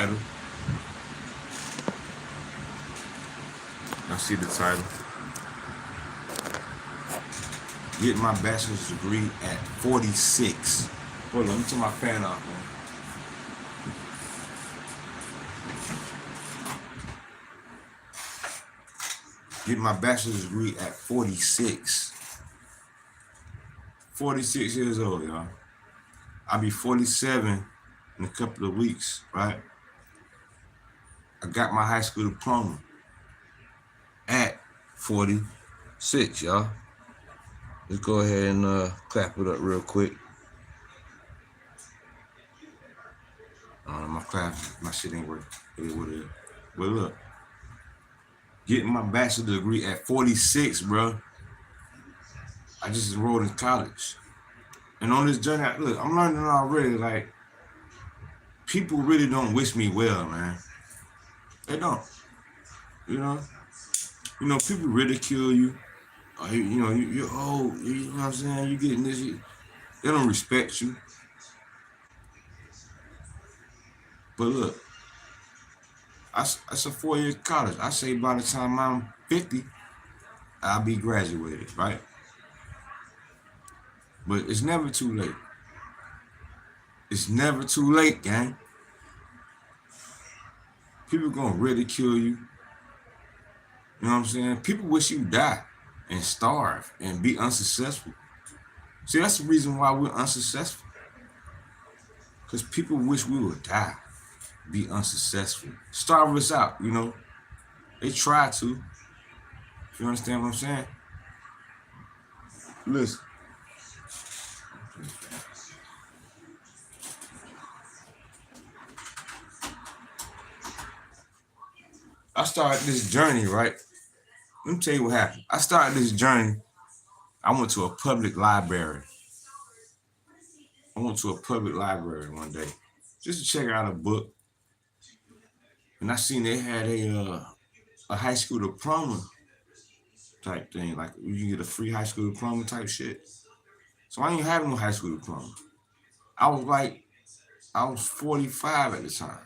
title. Y'all see the title. Get my bachelor's degree at 46. Hold on, let me turn my fan off, man. Get my bachelor's degree at 46. 46 years old, y'all. I'll be 47 in a couple of weeks, right? I got my high school diploma at 46, y'all. Let's go ahead and clap it up real quick. My shit ain't working. But look, getting my bachelor's degree at 46, bro. I just enrolled in college. And on this journey, look, I'm learning already, like, people really don't wish me well, man. They don't. You know, people ridicule you. You're old. You know what I'm saying? You getting this. They don't respect you. But look, that's a 4-year college. I say by the time I'm 50, I'll be graduated, right? But it's never too late. It's never too late, gang. People gonna ridicule you. You know what I'm saying? People wish you die and starve and be unsuccessful. See, that's the reason why we're unsuccessful. Because people wish we would die, be unsuccessful, starve us out, you know. They try to. If you understand what I'm saying? Listen. I started this journey, right? Let me tell you what happened. I started this journey. I went to a public library. one day just to check out a book. And I seen they had a high school diploma type thing. Like you can get a free high school diploma type shit. So I ain't had no high school diploma. I was 45 at the time.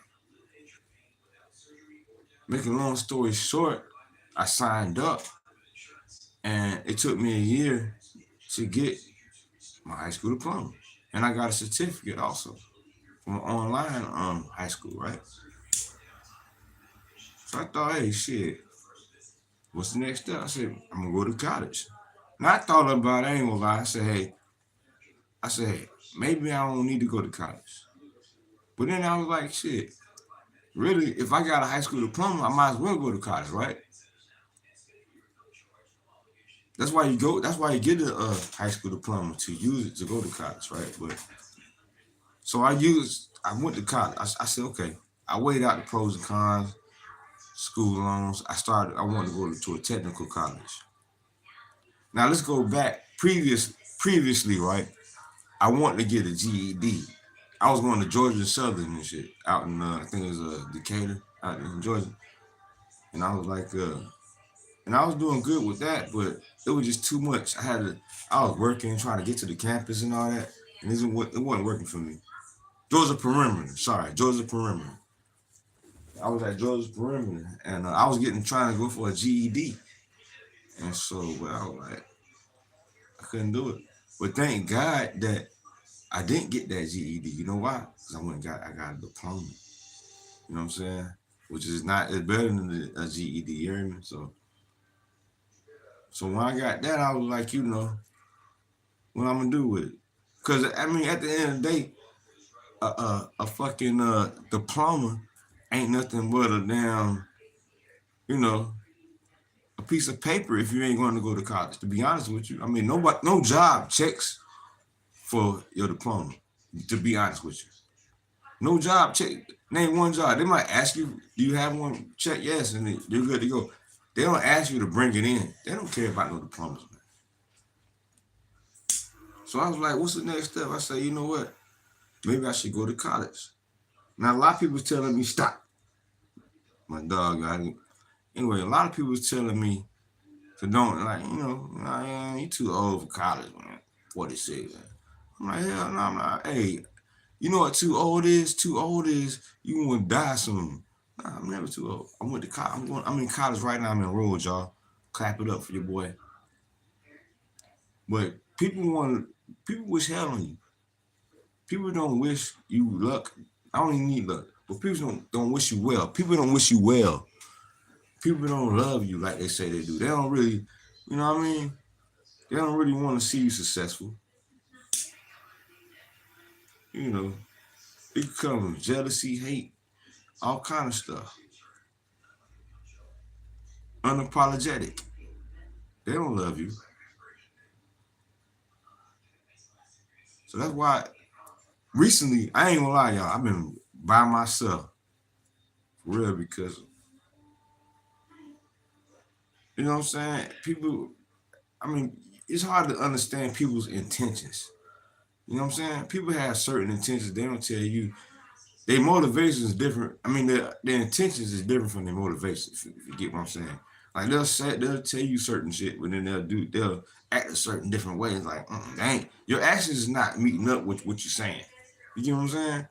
Making a long story short, I signed up and it took me a year to get my high school diploma. And I got a certificate also from an online high school, right? So I thought, hey, shit, what's the next step? I said, I'm gonna go to college. Now I thought about it, I ain't gonna lie. I said, hey, maybe I don't need to go to college. But then I was like, shit, really, if I got a high school diploma, I might as well go to college, right? That's why you get a high school diploma, to use it to go to college, right? But so I went to college. I said, okay, I weighed out the pros and cons, school loans. I wanted to go to a technical college. Now let's go back previously, right? I wanted to get a GED. I was going to Georgia Southern and shit out in I think it was Decatur out in Georgia, and I was like, and I was doing good with that, but it was just too much. I was working, trying to get to the campus and all that, and it wasn't working for me. Georgia Perimeter. I was at Georgia Perimeter, and I was trying to go for a GED, and so I was like, I couldn't do it. But thank God that I didn't get that GED. You know why? Because I got a diploma. You know what I'm saying? Which is it's better than a GED, you hear me? So when I got that, I was like, what I'm gonna do with it? Because I mean, at the end of the day, a fucking diploma ain't nothing but a damn, a piece of paper if you ain't going to go to college. To be honest with you, I mean, no job checks for your diploma. To be honest with you, no job check. Name one job. They might ask you, do you have one? Check yes, and you're good to go. They don't ask you to bring it in. They don't care about no diplomas, man. So I was like, what's the next step? I said, you know what? Maybe I should go to college. Now, a lot of people was telling me, stop. My dog, anyway, a lot of people was telling me to don't, like, you too old for college, man. 46. I'm like, hell no, I'm not. Hey, You know what too old is? Too old is you gonna die soon. Nah, I'm never too old. I went to college. I'm in college right now. I'm enrolled, y'all. Clap it up for your boy. But people wish hell on you. People don't wish you luck. I don't even need luck. But people don't wish you well. People don't wish you well. People don't love you like they say they do. They don't really, you know what I mean? They don't really want to see you successful. You know, it comes jealousy, hate, all kind of stuff. Unapologetic. They don't love you. So that's why recently, I ain't gonna lie, y'all, I've been by myself for real because you know what I'm saying? People, I mean, it's hard to understand people's intentions. You know what I'm saying? People have certain intentions. They don't tell you. Their motivation is different. I mean, their intentions is different from their motivation. If you get what I'm saying? Like they'll tell you certain shit, but then they'll act a certain different way. It's like, dang, your actions is not meeting up with what you're saying. You get what I'm saying?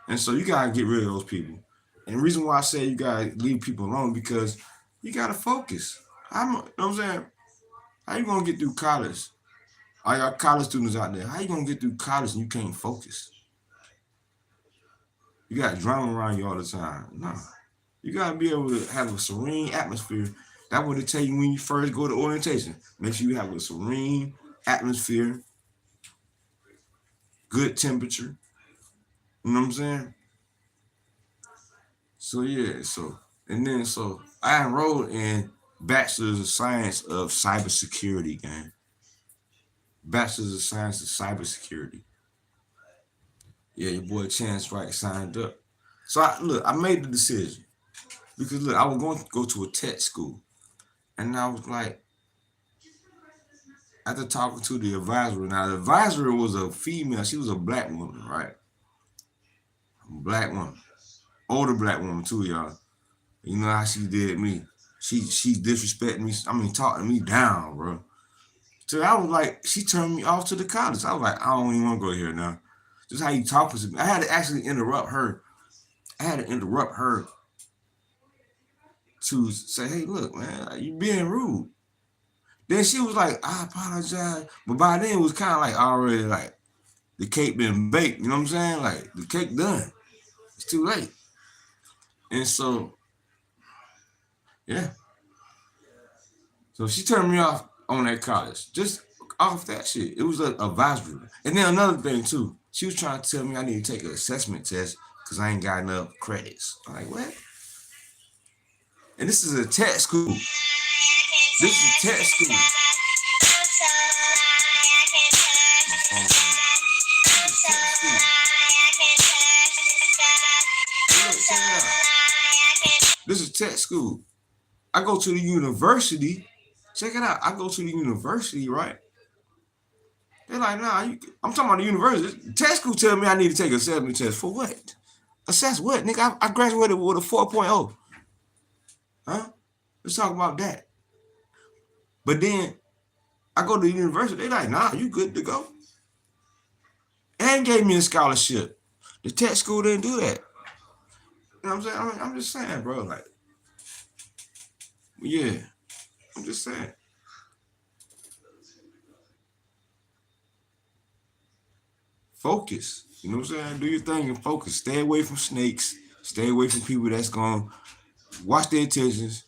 And so you gotta get rid of those people. And the reason why I say you gotta leave people alone because you gotta focus. You know what I'm saying? How you gonna get through college? All y'all college students out there, how you gonna get through college and you can't focus? You got drama around you all the time. No. You gotta be able to have a serene atmosphere. That's what they tell you when you first go to orientation. Make sure you have a serene atmosphere, good temperature. You know what I'm saying? So yeah, so I enrolled in Bachelor's of Science of Cybersecurity, gang. Bachelor's of Science of Cybersecurity. Yeah, your boy Chance Wright signed up. So I made the decision because look, I was going to go to a tech school, and I was like, after talking to the advisor, now the advisor was a female. She was a black woman, right? Black woman, older black woman too, y'all. You know how she did me. She disrespected me. I mean, talking me down, bro. So I was like, she turned me off to the college. I was like, I don't even want to go here now. Just how you talking to me. I had to actually interrupt her. I had to interrupt her to say, hey, look, man, you being rude. Then she was like, I apologize. But by then it was kind of like already like the cake been baked. You know what I'm saying? Like the cake done. It's too late. And so, yeah. So she turned me off on that college. Just off that shit. It was a advisory. And then another thing too. She was trying to tell me I need to take an assessment test because I ain't got enough credits. I'm like, what? And this is a tech school. This is a tech school. This is tech school. I go to the university. Check it out. I go to the university, right? They're like, nah, I'm talking about the university. Tech school tell me I need to take a assessment test. For what? Assess what? Nigga, I graduated with a 4.0. Huh? Let's talk about that. But then I go to the university. They're like, nah, you good to go. And gave me a scholarship. The tech school didn't do that. You know what I'm saying? I'm just saying, bro. Like, yeah, I'm just saying. Focus. You know what I'm saying? Do your thing and focus. Stay away from snakes. Stay away from people that's going to watch their intentions.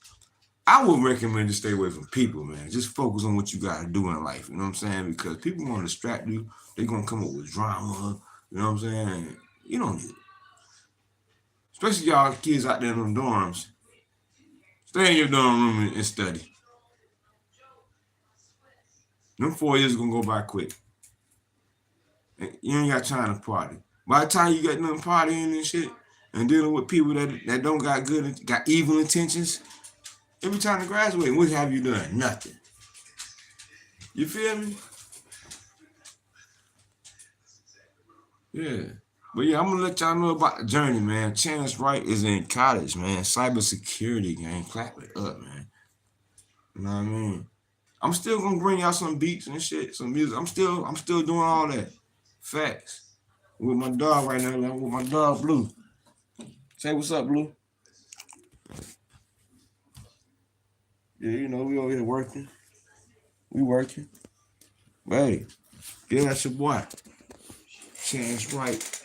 I would recommend to stay away from people, man. Just focus on what you got to do in life. You know what I'm saying? Because people want to distract you. They're going to come up with drama. You know what I'm saying? You don't need it. Especially y'all kids out there in them dorms. Stay in your dorm room and study. Them 4 years going to go by quick. You ain't got time to party. By the time you got them partying and shit and dealing with people that don't got evil intentions, every time to graduate, what have you done? Nothing. You feel me? Yeah. But yeah, I'm gonna let y'all know about the journey, man. Chance Wright is in college, man. Cybersecurity, gang. Clap it up, man. You know what I mean? I'm still gonna bring y'all some beats and shit, some music. I'm still doing all that. Facts. With my dog right now, like, with my dog Blue. Say what's up, Blue. Yeah, you know, we over here working. We working. Hey, yeah, that's your boy. Chance right.